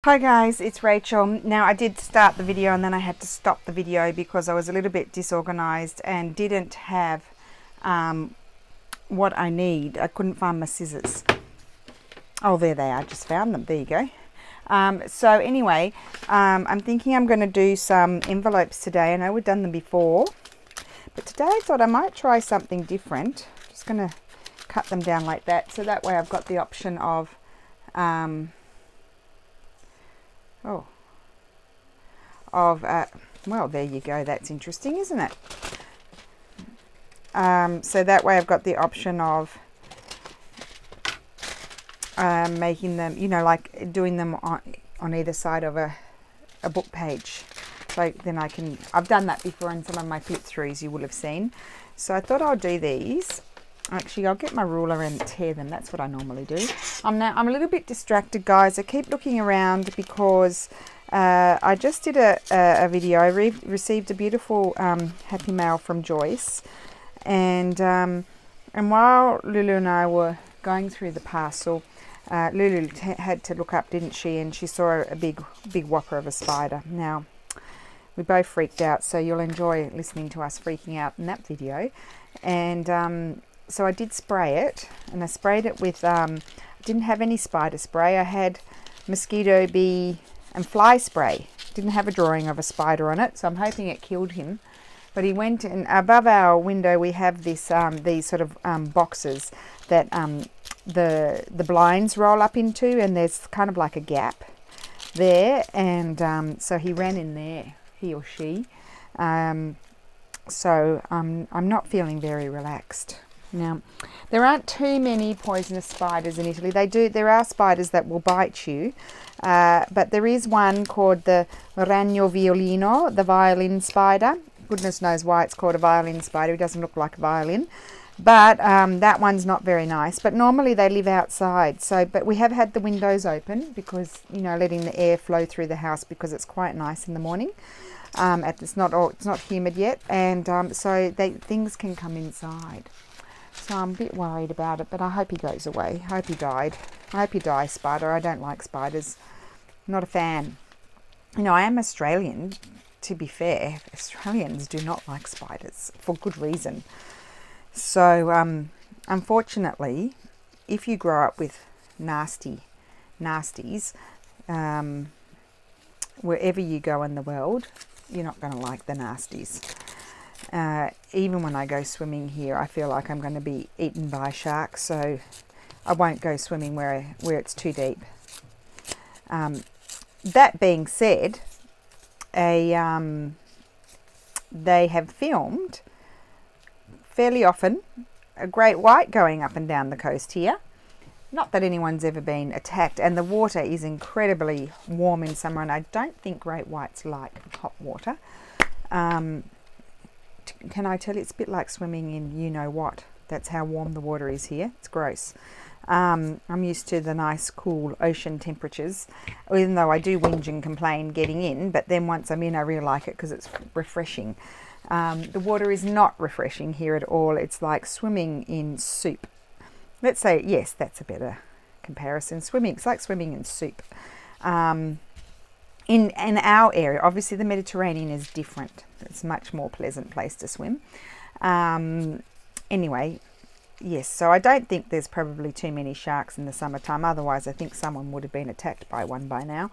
Hi guys, it's Rachel. Now I did start the video and then I had to stop the video because I was a little bit disorganized and didn't have what I need. I couldn't find my scissors. Oh, there they are. I just found them. There you go. So anyway, I'm thinking I'm going to do some envelopes today. I know we've done them before, but today I thought I might try something different. Just going to cut them down like that, so that way I've got the option of well, there you go. That's interesting, isn't it? So that way I've got the option of making them, like doing them on either side of a book page. So then I've done that before in some of my flip throughs you will have seen. So I thought I'll do these. Actually, I'll get my ruler and tear them. That's what I normally do. I'm a little bit distracted, guys. I keep looking around because I just did a video. I received a beautiful happy mail from Joyce, and while Lulu and I were going through the parcel, Lulu had to look up, didn't she? And she saw a big whopper of a spider. Now, we both freaked out, so you'll enjoy listening to us freaking out in that video. And so I did spray it, and I sprayed it with, didn't have any spider spray. I had mosquito, bee and fly spray. Didn't have a drawing of a spider on it, so I'm hoping it killed him. But he went in, above our window we have this, these sort of boxes that the blinds roll up into, and there's kind of like a gap there, and so he ran in there, he or she. So I'm not feeling very relaxed. Now, there aren't too many poisonous spiders in Italy. There are spiders that will bite you, but there is one called the ragno violino, the violin spider. Goodness knows why it's called a violin spider. It doesn't look like a violin, but that one's not very nice. But normally they live outside. So, but we have had the windows open because, letting the air flow through the house because it's quite nice in the morning. It's not humid yet, and so things can come inside. So I'm a bit worried about it, but I hope he goes away. I hope he died. I hope he dies, spider. I don't like spiders. Not a fan. I am Australian, to be fair. Australians do not like spiders for good reason. So, unfortunately, if you grow up with nasties, wherever you go in the world, you're not going to like the nasties. Even when I go swimming here, I feel like I'm going to be eaten by sharks, so I won't go swimming where it's too deep. That being said, they have filmed fairly often a great white going up and down the coast here. Not that anyone's ever been attacked, and the water is incredibly warm in summer, and I don't think great whites like hot water. Can I tell you, it's a bit like swimming in you-know-what. That's how warm the water is here. It's gross. I'm used to the nice, cool ocean temperatures, even though I do whinge and complain getting in, but then once I'm in, I really like it because it's refreshing. The water is not refreshing here at all. It's like swimming in soup. Let's say, yes, that's a better comparison. It's like swimming in soup. In our area, obviously the Mediterranean is different. It's a much more pleasant place to swim. Anyway, yes, so I don't think there's probably too many sharks in the summertime. Otherwise, I think someone would have been attacked by one by now.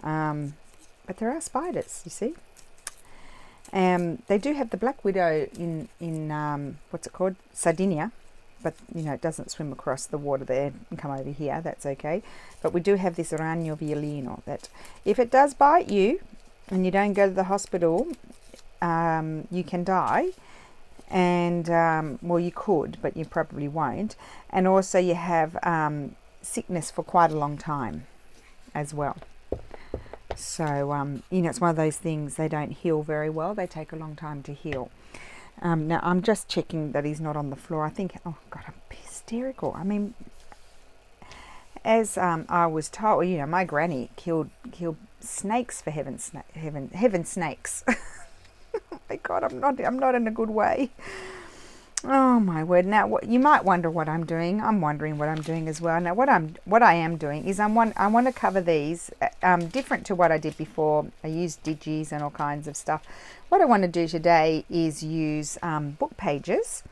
But there are spiders, you see. They do have the black widow in what's it called? Sardinia. But, it doesn't swim across the water there and come over here. That's okay. But we do have this ragno violino that if it does bite you and you don't go to the hospital, you can die. And, well, you could, but you probably won't. And also you have sickness for quite a long time as well. So, it's one of those things, they don't heal very well. They take a long time to heal. Now, I'm just checking that he's not on the floor. I think, oh, God, I'm hysterical. I mean, as I was told, my granny killed snakes for heaven snakes. Oh, my God, I'm not in a good way. Oh my word! Now you might wonder what I'm doing. I'm wondering what I'm doing as well. Now what I am doing is I want to cover these different to what I did before. I used digis and all kinds of stuff. What I want to do today is use book pages,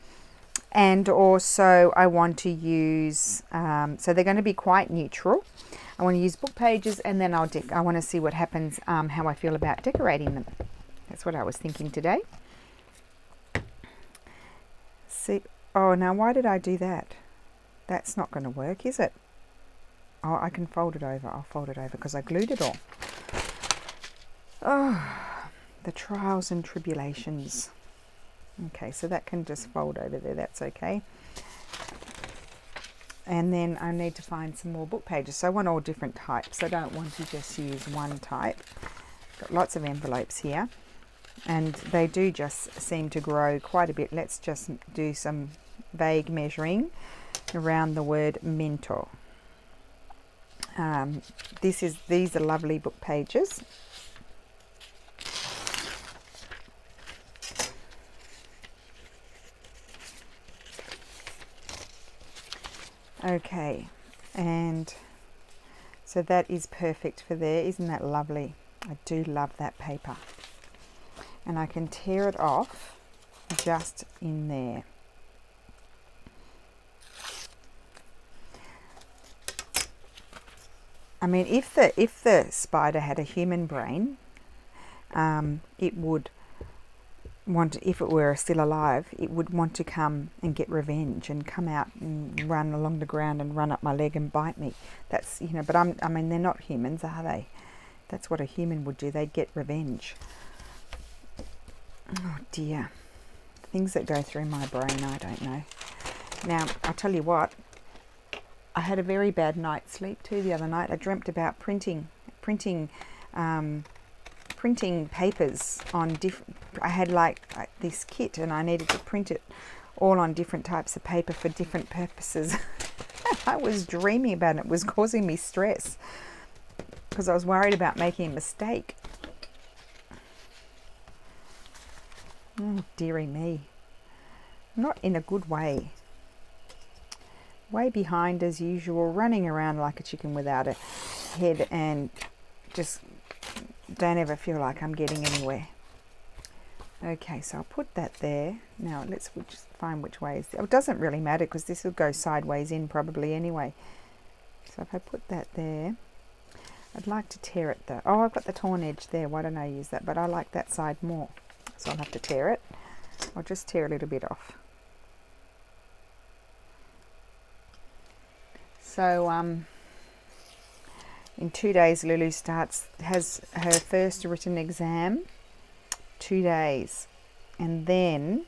and also I want to use so they're going to be quite neutral. I want to use book pages, and then I want to see what happens, how I feel about decorating them. That's what I was thinking today. See, oh, now why did I do that? That's not going to work, is it? Oh, I can fold it over. I'll fold it over because I glued it all. Oh, the trials and tribulations. Okay, so that can just fold over there. That's okay. And then I need to find some more book pages. So I want all different types. I don't want to just use one type. Got lots of envelopes here. And they do just seem to grow quite a bit. Let's just do some vague measuring around the word mentor. These are lovely book pages. Okay, and so that is perfect for there. Isn't that lovely? I do love that paper. And I can tear it off just in there. I mean, if the spider had a human brain, it would want, if it were still alive, it would want to come and get revenge and come out and run along the ground and run up my leg and bite me. That's, you know, but I mean, they're not humans, are they? That's what a human would do. They'd get revenge. Oh dear, things that go through my brain, I don't know. Now, I'll tell you what, I had a very bad night's sleep too the other night. I dreamt about printing papers on different. I had like this kit, and I needed to print it all on different types of paper for different purposes. I was dreaming about it. It was causing me stress because I was worried about making a mistake. Oh, dearie me. Not in a good way. Way behind as usual, running around like a chicken without a head, and just don't ever feel like I'm getting anywhere. Okay, so I'll put that there. Now let's just find which way is. It doesn't really matter because this will go sideways in probably anyway. So if I put that there, I'd like to tear it though. Oh, I've got the torn edge there. Why don't I use that? But I like that side more. So I'll have to tear it. I'll just tear a little bit off. So in 2 days Lulu has her first written exam. 2 days, and then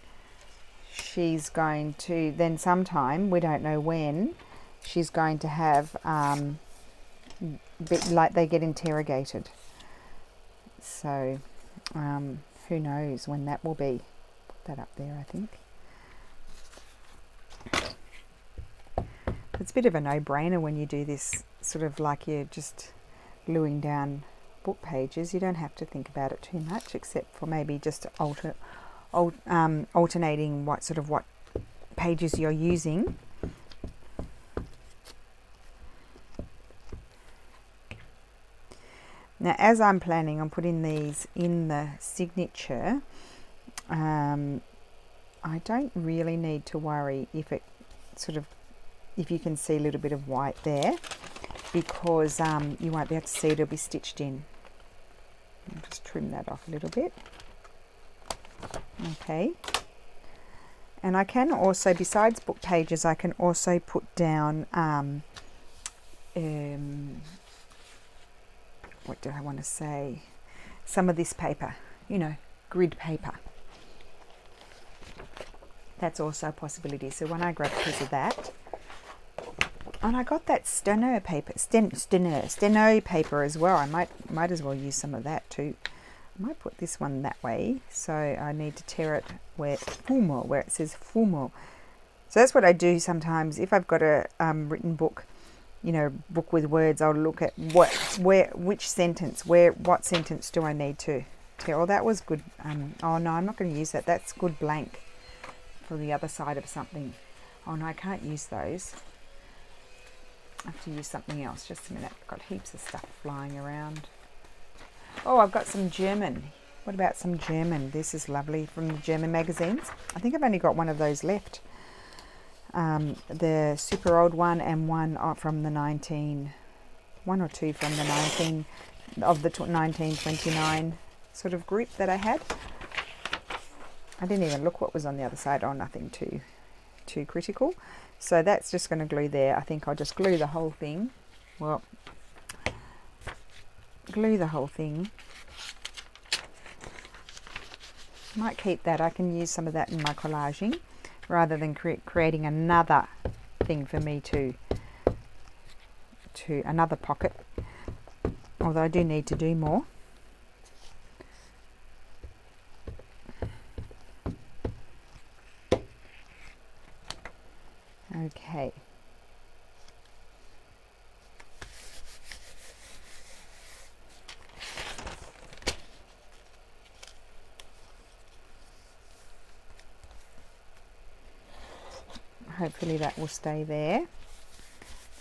she's going to, then sometime, we don't know when, she's going to have like they get interrogated. So who knows when that will be. Put that up there, I think. It's a bit of a no-brainer when you do this, sort of like you're just gluing down book pages. You don't have to think about it too much, except for maybe just alternating what pages you're using. Now, as I'm planning on putting these in the signature, I don't really need to worry if it if you can see a little bit of white there, because you won't be able to see it. It'll be stitched in. I'll just trim that off a little bit. Okay. And I can also, besides book pages, I can also put down what do I want to say? Some of this paper, you know, grid paper. That's also a possibility. So when I grab a piece of that, and I got that steno paper as well. I might as well use some of that too. I might put this one that way. So I need to tear it where it says fumo. So that's what I do sometimes. If I've got a written book, you know, book with words, I'll look at what sentence do I need to tear. Oh, that was good. Oh no, I'm not going to use that. That's good blank. for the other side of something. Oh no, I can't use those. I have to use something else. Just a minute. I've got heaps of stuff flying around. Oh, I've got some German. What about some German? This is lovely, from the German magazines. I think I've only got one of those left. The super old one and one from the 1929 sort of group that I had. I didn't even look what was on the other side. Oh, nothing too critical. So that's just going to glue there. I think I'll just glue the whole thing. Well, glue the whole thing. Might keep that. I can use some of that in my collaging rather than creating another thing for me to another pocket, although I do need to do more. Okay. Hopefully that will stay there.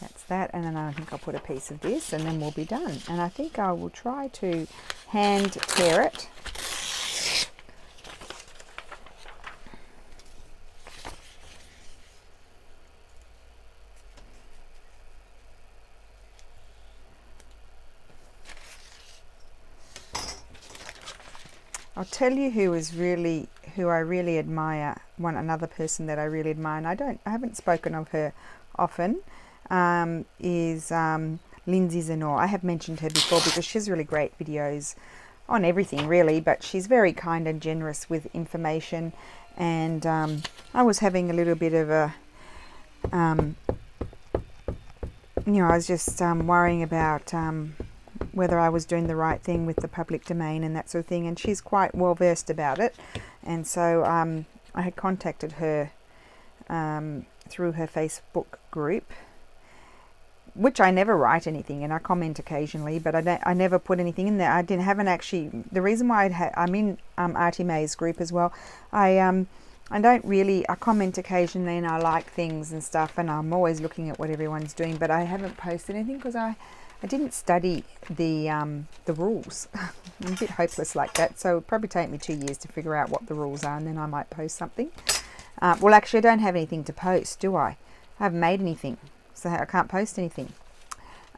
That's that, and then I think I'll put a piece of this and then we'll be done. And I think I will try to hand tear it. I'll tell you who I really admire. Another person that I really admire, and I haven't spoken of her often, is Lindsay Zenor. I have mentioned her before because she's really great videos on everything really, but she's very kind and generous with information. And I was having a little bit of a, I was just worrying about whether I was doing the right thing with the public domain and that sort of thing, and she's quite well versed about it. And so I had contacted her through her Facebook group, which I never write anything in. I comment occasionally, but I never put anything in there. Haven't actually. The reason why I'm in Artie May's group as well. I comment occasionally and I like things and stuff, and I'm always looking at what everyone's doing, but I haven't posted anything because I didn't study the rules. I'm a bit hopeless like that, so it'll probably take me 2 years to figure out what the rules are, and then I might post something. Well, actually, I don't have anything to post, do I? I haven't made anything, so I can't post anything.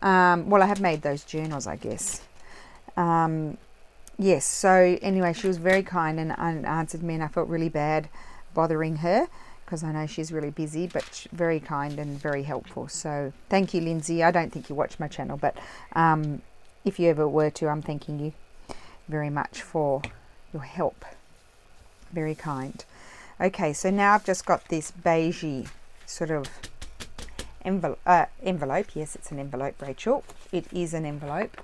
Well, I have made those journals, I guess. Yes, so anyway, she was very kind and answered me, and I felt really bad bothering her, because I know she's really busy, but very kind and very helpful. So thank you, Lindsay. I don't think you watch my channel, but if you ever were to, I'm thanking you very much for your help. Very kind. Okay, so now I've just got this beigey sort of envelope. Yes, it's an envelope, Rachel. It is an envelope.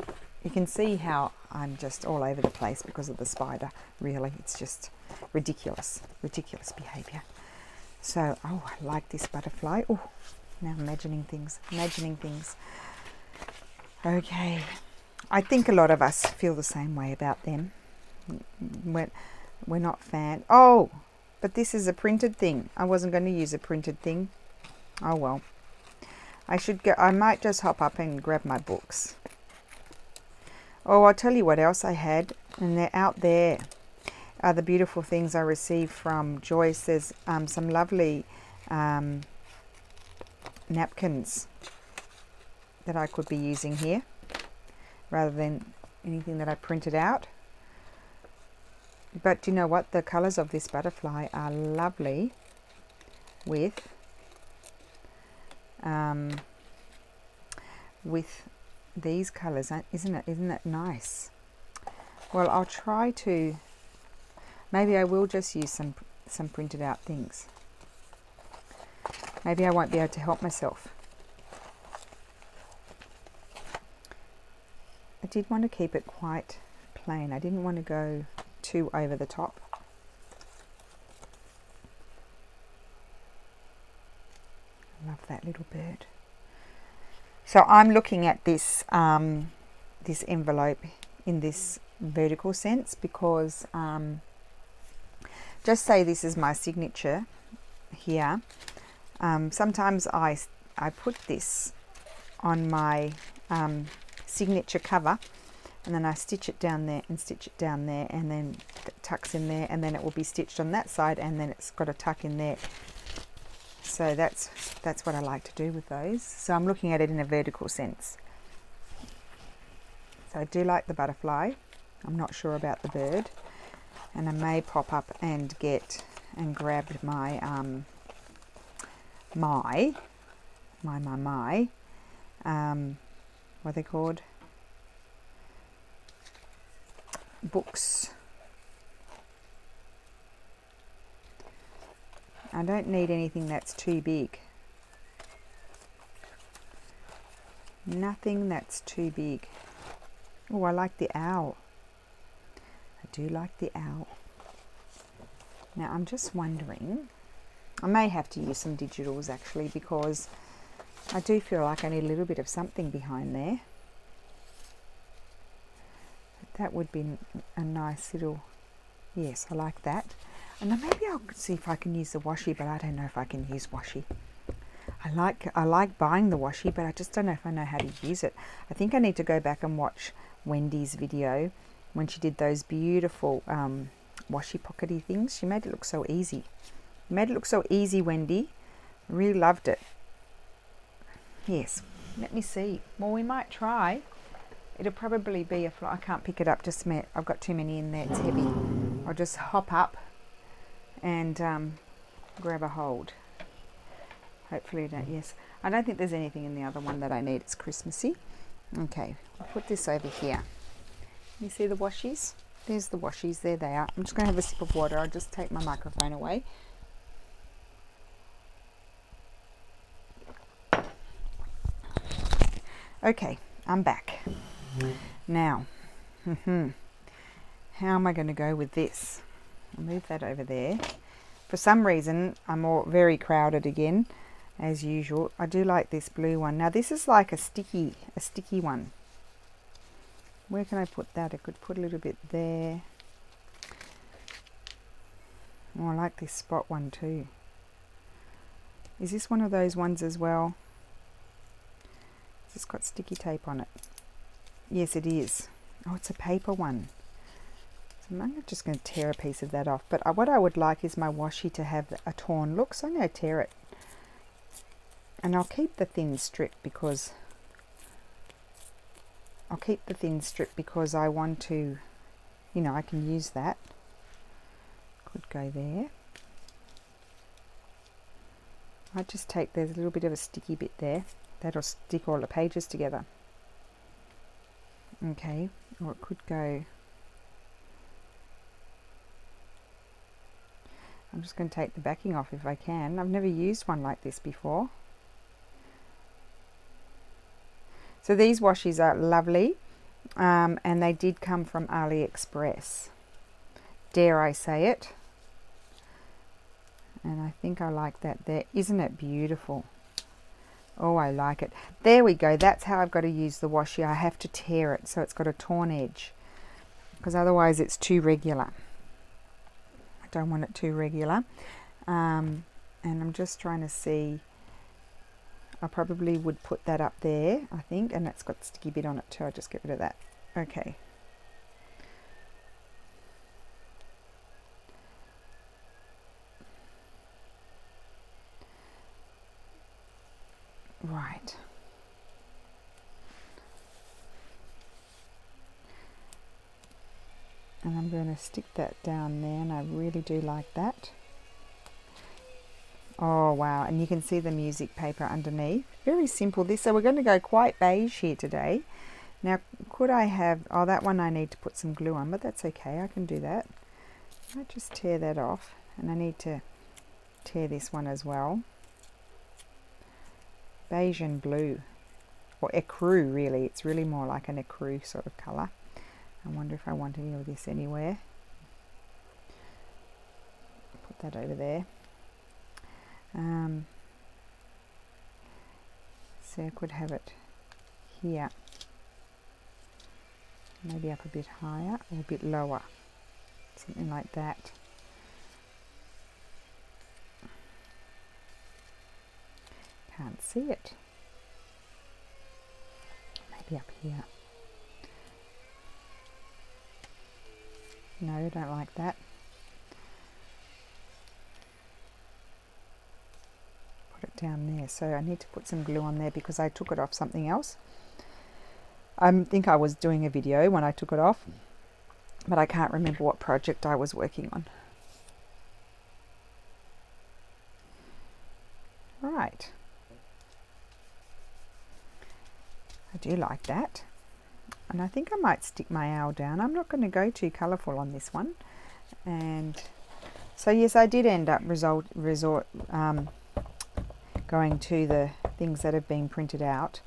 You can see how I'm just all over the place because of the spider. Really, it's just ridiculous behavior. So, oh, I like this butterfly. Oh, now imagining things. Okay. I think a lot of us feel the same way about them. We're not fan. Oh, but this is a printed thing. I wasn't going to use a printed thing. Oh, well. I might just hop up and grab my books. Oh, I'll tell you what else I had. And they're out there. Are the beautiful things I received from Joyce. There's some lovely napkins that I could be using here rather than anything that I printed out. But you know what? The colours of this butterfly are lovely with these colours. Isn't it nice? Well, I'll try to. Maybe I will just use some printed out things. Maybe I won't be able to help myself. I did want to keep it quite plain. I didn't want to go too over the top. I love that little bird. So I'm looking at this this envelope in this vertical sense because just say this is my signature here. Sometimes I put this on my signature cover, and then I stitch it down there and stitch it down there, and then it tucks in there, and then it will be stitched on that side, and then it's got a tuck in there. So that's what I like to do with those. So I'm looking at it in a vertical sense. So I do like the butterfly. I'm not sure about the bird, and I may pop up and grab my what are they called? Books. I don't need anything that's too big. Nothing that's too big. Oh, I like the owl. I do like the owl. Now I'm just wondering, I may have to use some digitals actually, because I do feel like I need a little bit of something behind there. That would be a nice little, yes, I like that. And then maybe I'll see if I can use the washi, but I don't know if I can use washi. I like buying the washi, but I just don't know if I know how to use it. I think I need to go back and watch Wendy's video when she did those beautiful washi pockety things. She made it look so easy. You made it look so easy, Wendy. I really loved it. Yes, let me see. Well, we might try. It'll probably be a fly. I can't pick it up just a minute. I've got too many in there. It's heavy. I'll just hop up and grab a hold. Hopefully I don't. Yes, I don't think there's anything in the other one that I need. It's Christmassy. Okay, I'll put this over here. You see the washies? There's the washies. There they are. I'm just going to have a sip of water. I'll just take my microphone away. Okay, I'm back. Now, how am I going to go with this? I'll move that over there. For some reason, I'm all very crowded again, as usual. I do like this blue one. Now, this is like a sticky one. Where can I put that? I could put a little bit there. Oh, I like this spot one too. Is this one of those ones as well? It's got sticky tape on it. Yes, it is. Oh, it's a paper one. So I'm just going to tear a piece of that off. But what I would like is my washi to have a torn look, so I'm going to tear it. And I'll keep the thin strip because I want to, you know, I can use that. Could go there. I just take, there's a little bit of a sticky bit there. That'll stick all the pages together. Okay, or it could go. I'm just going to take the backing off if I can. I've never used one like this before. So these washies are lovely, and they did come from AliExpress. Dare I say it? And I think I like that there. Isn't it beautiful? Oh, I like it. There we go. That's how I've got to use the washi. I have to tear it so it's got a torn edge, because otherwise it's too regular. I don't want it too regular. And I'm just trying to see. I probably would put that up there, I think, and that's got a sticky bit on it too. I'll just get rid of that. Okay. Right. And I'm going to stick that down there, and I really do like that. Oh wow, and you can see the music paper underneath. Very simple this. So we're going to go quite beige here today. Now could I have, oh that one I need to put some glue on, but that's okay, I can do that. I just tear that off, and I need to tear this one as well. Beige and blue, or ecru really, it's really more like an ecru sort of colour. I wonder if I want any of this anywhere. Put that over there. So I could have it here, maybe up a bit higher or a bit lower, something like that. Can't see it. Maybe up here. No, I don't like that. Put it down there. So I need to put some glue on there because I took it off something else. I think I was doing a video when I took it off, but I can't remember what project I was working on. Right. I do like that. And I think I might stick my owl down. I'm not going to go too colourful on this one. And so yes, I did end up going to the things that have been printed out.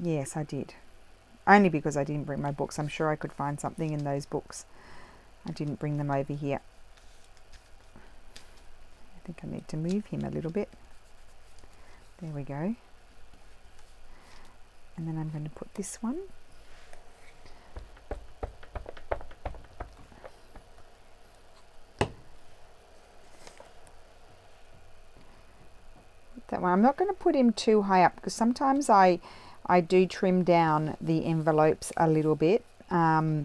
Yes, I did. Only because I didn't bring my books. I'm sure I could find something in those books. I didn't bring them over here. I think I need to move him a little bit. There we go. And then I'm going to put this one. That one. I'm not going to put him too high up because sometimes I do trim down the envelopes a little bit. I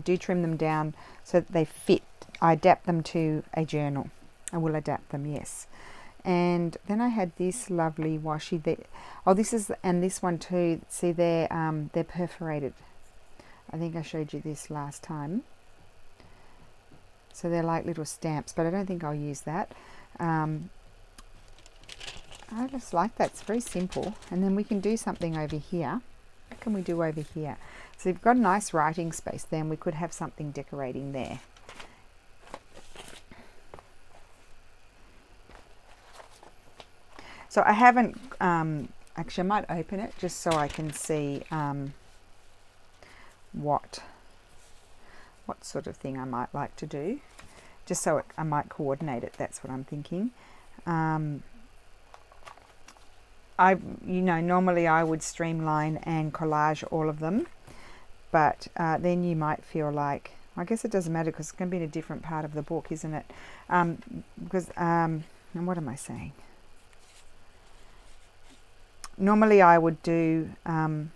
do trim them down so that they fit. I adapt them to a journal. I will adapt them, yes. And then I had this lovely washi there. Oh, this is, and this one too. See, they're perforated. I think I showed you this last time. So they're like little stamps, but I don't think I'll use that. I just like that. It's very simple. And then we can do something over here. What can we do over here? So we've got a nice writing space there, and we could have something decorating there. So I haven't, actually I might open it just so I can see what sort of thing I might like to do. Just so I might coordinate it, that's what I'm thinking. Normally I would streamline and collage all of them, but then you might feel like, I guess it doesn't matter because it's going to be in a different part of the book, isn't it? And what am I saying? Normally I would do, more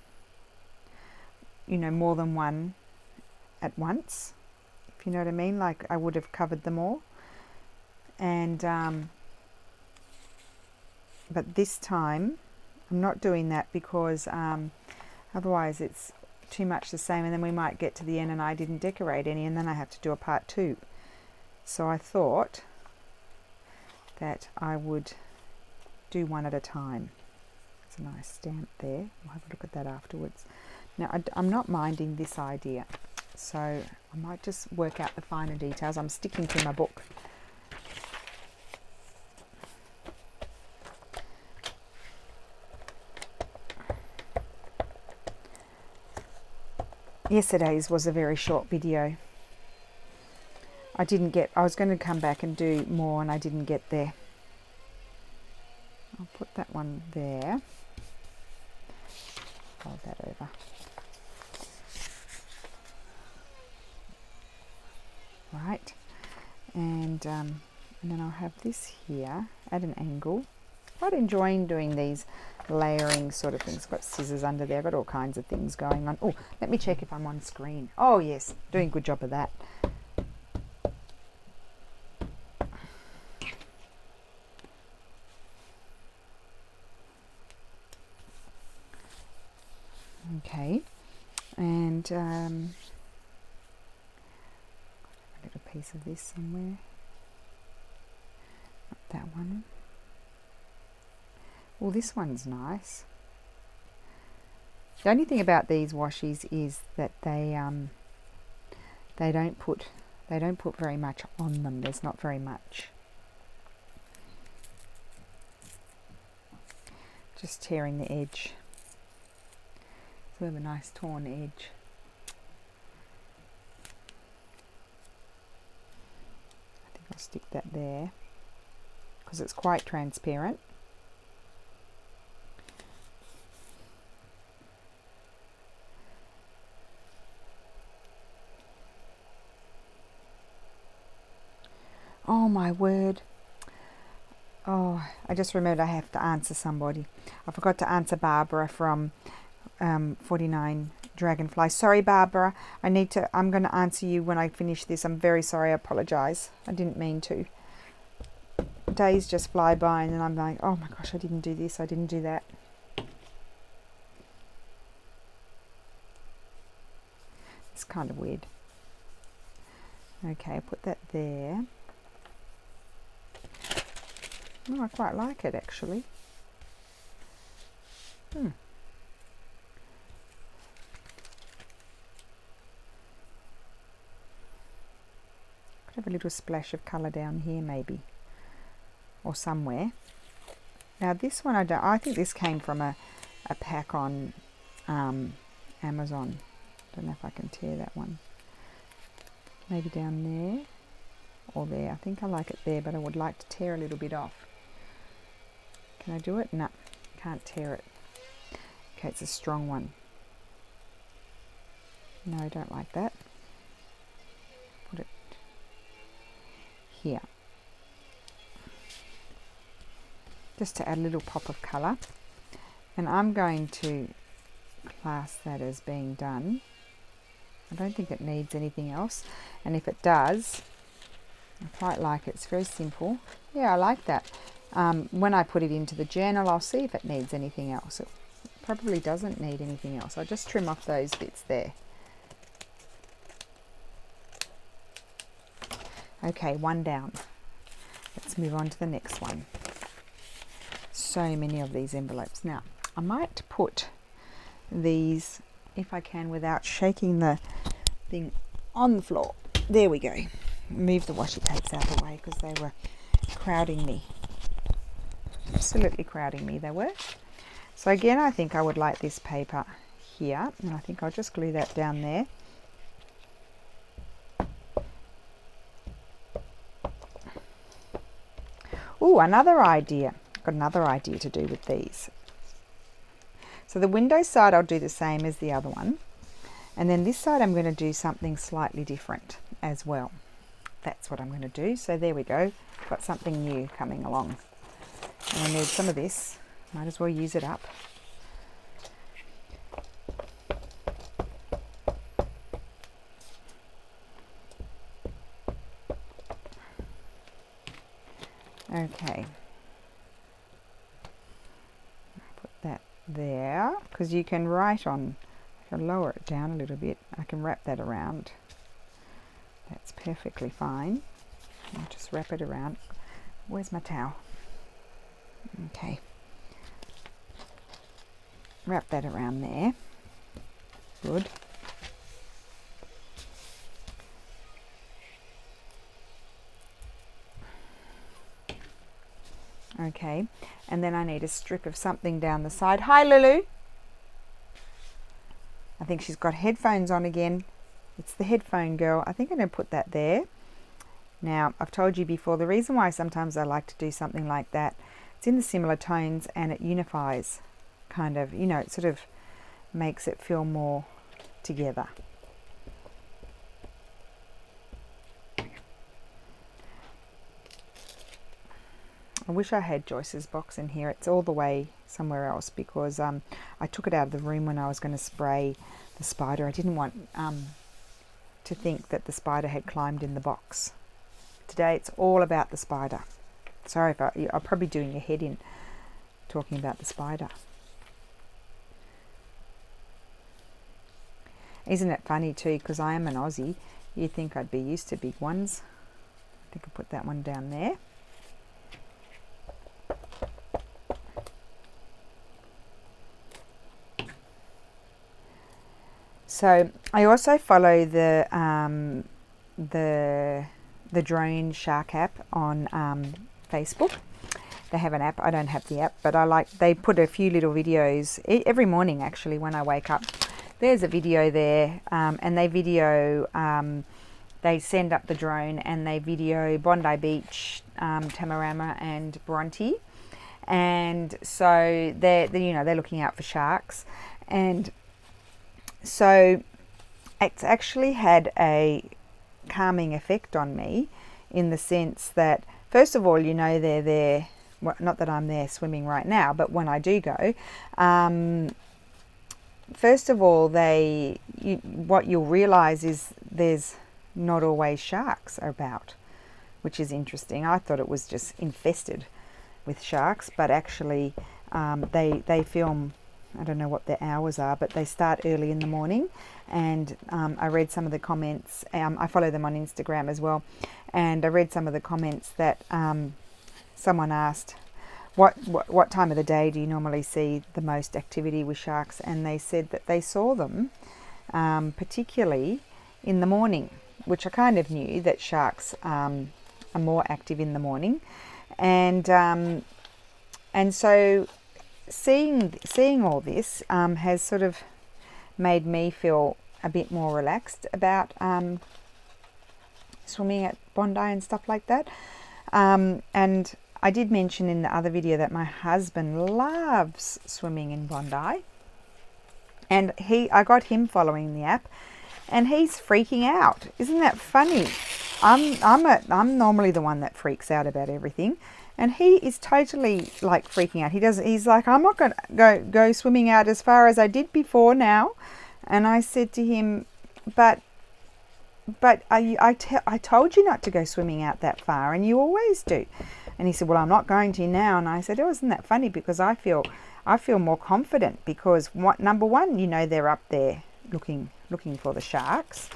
than one at once, if you know what I mean. Like I would have covered them all. And but this time I'm not doing that because otherwise it's too much the same, and then we might get to the end and I didn't decorate any, and then I have to do a part 2. So I thought that I would do one at a time. It's a nice stamp there. We'll have a look at that afterwards. Now I'm not minding this idea, so I might just work out the finer details. I'm sticking to my book. Yesterday's was a very short video. I was going to come back and do more and I didn't get there. I'll put that one there. Fold that over. Right. And then I'll have this here at an angle. Quite enjoying doing these layering sort of things. Got scissors under there, got all kinds of things going on. Oh, let me check if I'm on screen. Oh yes, doing a good job of that. Okay, and a little piece of this somewhere. Not that one. Well, this one's nice. The only thing about these washies is that they don't put very much on them. There's not very much. Just tearing the edge. So we have a nice torn edge. I think I'll stick that there because it's quite transparent. Oh my word. Oh, I just remembered I have to answer somebody. I forgot to answer Barbara from 49 Dragonfly. Sorry, Barbara. I'm going to answer you when I finish this. I'm very sorry. I apologize. I didn't mean to. Days just fly by and then I'm like, oh my gosh, I didn't do this. I didn't do that. It's kind of weird. Okay, put that there. Oh, I quite like it actually. Could have a little splash of colour down here maybe, or somewhere. Now this one I think this came from a pack on Amazon. Don't know if I can tear that one. Maybe down there or there. I think I like it there, but I would like to tear a little bit off. Can I do it? No, can't tear it. Okay, it's a strong one. No, I don't like that. Put it here. Just to add a little pop of colour. And I'm going to class that as being done. I don't think it needs anything else. And if it does, I quite like it. It's very simple. Yeah, I like that. When I put it into the journal, I'll see if it needs anything else. It probably doesn't need anything else. I'll just trim off those bits there. Okay, one down. Let's move on to the next one. So many of these envelopes. Now, I might put these, if I can, without shaking the thing on the floor. There we go. Move the washi tapes out of the way because they were crowding me. Absolutely crowding me, they were. So again, I think I would like this paper here, and I think I'll just glue that down there. Oh, another idea. I've got another idea to do with these. So the window side I'll do the same as the other one. And then this side I'm going to do something slightly different as well. That's what I'm going to do. So there we go. Got something new coming along. And I need some of this. Might as well use it up. Okay. Put that there, because you can write on, I can lower it down a little bit. I can wrap that around. That's perfectly fine. I'll just wrap it around. Where's my towel? Okay. Wrap that around there. Good. Okay, and then I need a strip of something down the side. Hi, Lulu. I think she's got headphones on again. It's the headphone girl. I think I'm going to put that there. Now, I've told you before, the reason why sometimes I like to do something like that, it's in the similar tones and it unifies, kind of, you know, it sort of makes it feel more together. I wish I had Joyce's box in here. It's all the way somewhere else because I took it out of the room when I was going to spray the spider. I didn't want to think that the spider had climbed in the box. Today it's all about the spider. Sorry if I'm probably doing your head in talking about the spider. Isn't it funny too, because I am an Aussie, you'd think I'd be used to big ones. I think I'll put that one down there. So I also follow the drone shark app on Facebook. They have an app. I don't have the app, but they put a few little videos every morning actually when I wake up. There's a video there, and they send up the drone and they video Bondi Beach, Tamarama and Bronte, and so they're looking out for sharks, and so it's actually had a calming effect on me in the sense that, first of all, you know, they're there. Well, not that I'm there swimming right now, but when I do go, first of all, what you'll realize is there's not always sharks about, which is interesting. I thought it was just infested with sharks, but actually they film, I don't know what their hours are, but they start early in the morning. And I read some of the comments. I follow them on Instagram as well, and I read some of the comments that someone asked, what time of the day do you normally see the most activity with sharks? And they said that they saw them particularly in the morning, which I kind of knew that sharks are more active in the morning. And so seeing all this has sort of made me feel a bit more relaxed about swimming at Bondi and stuff like that. And I did mention in the other video that my husband loves swimming in Bondi, and I got him following the app, and he's freaking out. Isn't that funny? I'm normally the one that freaks out about everything, and he is totally like freaking out. He's like, I'm not going to go swimming out as far as I did before now. And I said to him, but I told you not to go swimming out that far, and you always do. And he said, well, I'm not going to now. And I said, oh, isn't that funny? Because I feel more confident because number one, you know, they're up there looking for the sharks,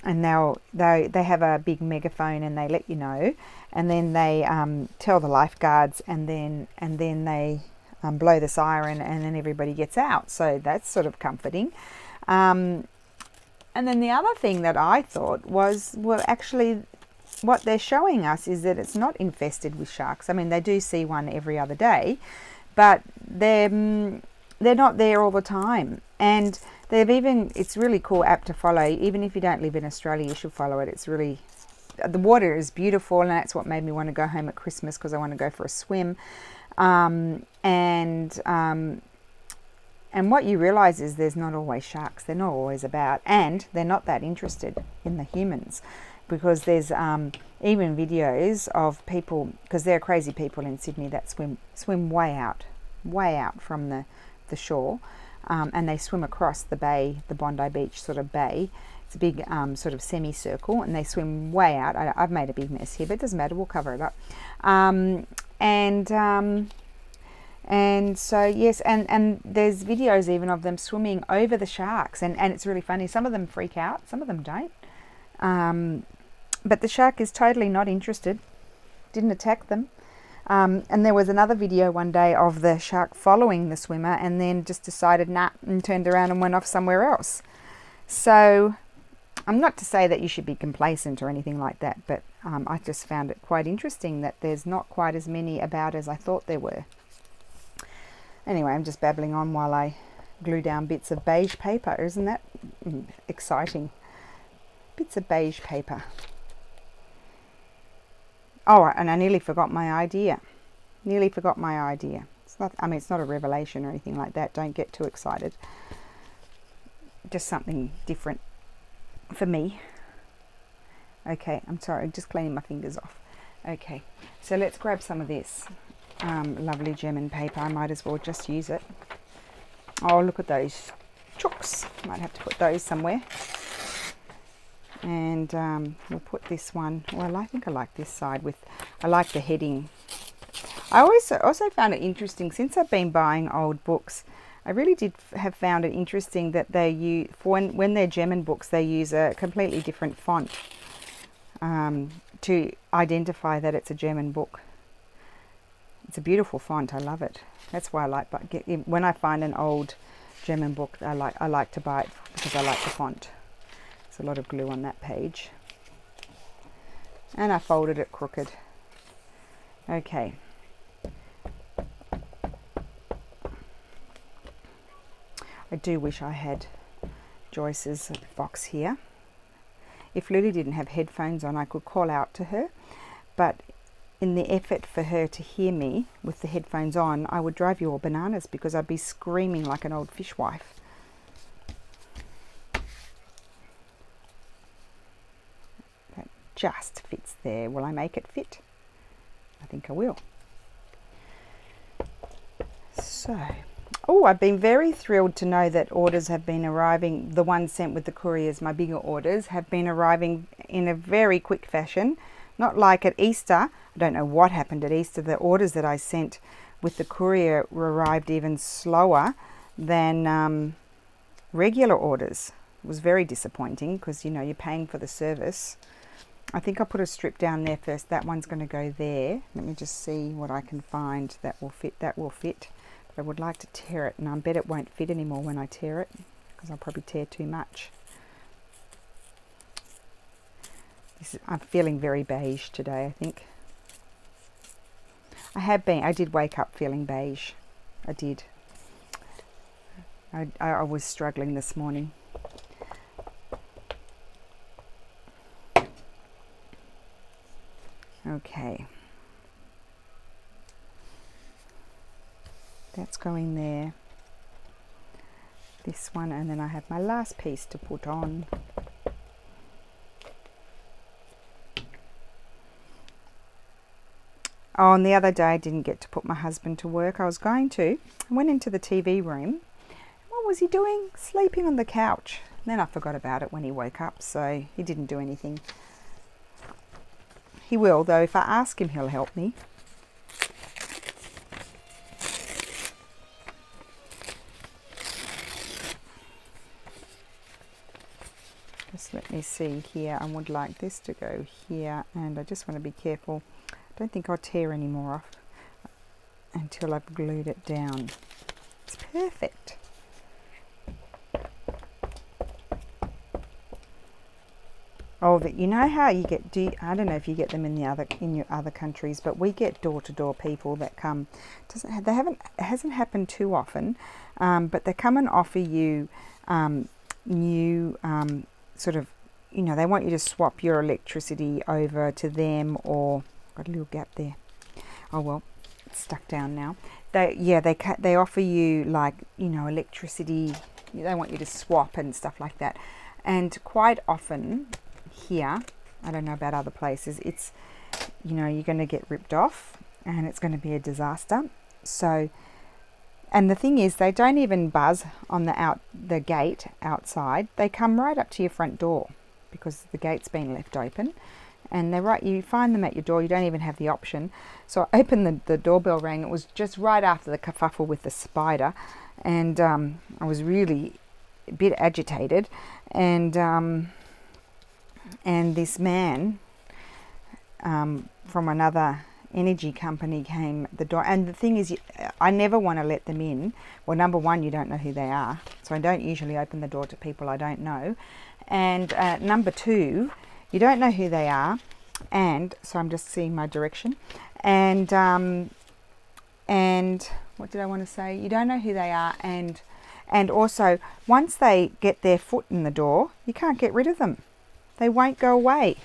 and now they have a big megaphone and they let you know, and then they tell the lifeguards, and then they blow the siren, and then everybody gets out. So that's sort of comforting. And then the other thing that I thought was, well, actually what they're showing us is that it's not infested with sharks. I mean, they do see one every other day, but they're not there all the time. And it's really cool app to follow. Even if you don't live in Australia, you should follow it. It's really, the water is beautiful, and that's what made me want to go home at Christmas, because I want to go for a swim. And what you realize is there's not always sharks. They're not always about, and they're not that interested in the humans, because there's even videos of people, because there are crazy people in Sydney that swim way out from the shore, and they swim across the bay, the Bondi Beach sort of bay. It's a big sort of semicircle, and they swim way out. I've made a big mess here, but it doesn't matter, we'll cover it up. And so, yes, and there's videos even of them swimming over the sharks, and it's really funny. Some of them freak out, some of them don't. But the shark is totally not interested, didn't attack them. And there was another video one day of the shark following the swimmer, and then just decided nah, and turned around and went off somewhere else. So I'm not to say that you should be complacent or anything like that, but I just found it quite interesting that there's not quite as many about as I thought there were. Anyway, I'm just babbling on while I glue down bits of beige paper. Isn't that exciting? Bits of beige paper. Oh, and I nearly forgot my idea. It's not, I mean, it's not a revelation or anything like that. Don't get too excited. Just something different for me. Okay, I'm sorry, just cleaning my fingers off. Okay, so let's grab some of this lovely German paper. I might as well just use it. Oh, look at those chooks. Might have to put those somewhere. And we'll put this one, well, I think I like this side with, I like the heading. I also found it interesting, since I've been buying old books, I really did have found it interesting that they use, when they're German books, they use a completely different font to identify that it's a German book. It's a beautiful font, I love it. That's why I like, when I find an old German book, I like to buy it because I like the font. A lot of glue on that page, and I folded it crooked. Okay, I do wish I had Joyce's box here. If Lily didn't have headphones on, I could call out to her, but in the effort for her to hear me with the headphones on, I would drive you all bananas, because I'd be screaming like an old fishwife. just fits there. Will I make it fit? I think I will. So, oh, I've been very thrilled to know that orders have been arriving. The ones sent with the couriers, my bigger orders, have been arriving in a very quick fashion. Not like at Easter. I don't know what happened at Easter. The orders that I sent with the courier arrived even slower than regular orders. It was very disappointing because, you know, you're paying for the service. I think I'll put a strip down there first. That one's going to go there. Let me just see what I can find that will fit. That will fit. But I would like to tear it, and I bet it won't fit anymore when I tear it because I'll probably tear too much. I'm feeling very beige today, I think. I did wake up feeling beige. I did. I was struggling this morning. Okay. That's going there. This one, and then I have my last piece to put on. Oh, and the other day I didn't get to put my husband to work. I was going to. I went into the TV room. What was he doing? Sleeping on the couch. And then I forgot about it when he woke up, so he didn't do anything. He will, though. If I ask him, he'll help me. Just let me see here. I would like this to go here, and I just want to be careful. I don't think I'll tear any more off until I've glued it down. It's perfect. Oh, you know how you get? I don't know if you get them in your other countries, but we get door-to-door people that come. It hasn't happened too often, but they come and offer you new sort of, you know, they want you to swap your electricity over to them, or got a little gap there. Oh well, it's stuck down now. They offer you, like, you know, electricity. They want you to swap and stuff like that. And quite often here, I don't know about other places, it's, you know, you're going to get ripped off and it's going to be a disaster. So, and the thing is, they don't even buzz on the gate outside. They come right up to your front door because the gate's been left open. And you find them at your door. You don't even have the option. So I opened the doorbell rang. It was just right after the kerfuffle with the spider, and I was really a bit agitated. And this man from another energy company came at the door. And the thing is, I never want to let them in. Well, number one, you don't know who they are, so I don't usually open the door to people I don't know. And number two, you don't know who they are, and so I'm just seeing my direction. And what did I want to say? You don't know who they are, and also once they get their foot in the door, you can't get rid of them. They won't go away.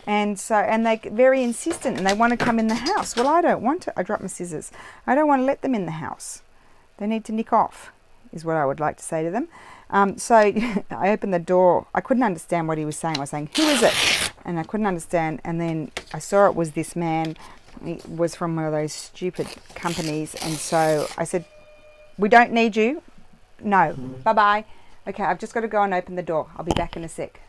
And they're very insistent, and they want to come in the house. Well, I don't want to. I dropped my scissors. I don't want to let them in the house. They need to nick off, is what I would like to say to them. So I opened the door. I couldn't understand what he was saying. I was saying, "Who is it?" And I couldn't understand. And then I saw it was this man. He was from one of those stupid companies. And so I said, "We don't need you. No. Bye-bye. Okay, I've just got to go and open the door. I'll be back in a sec."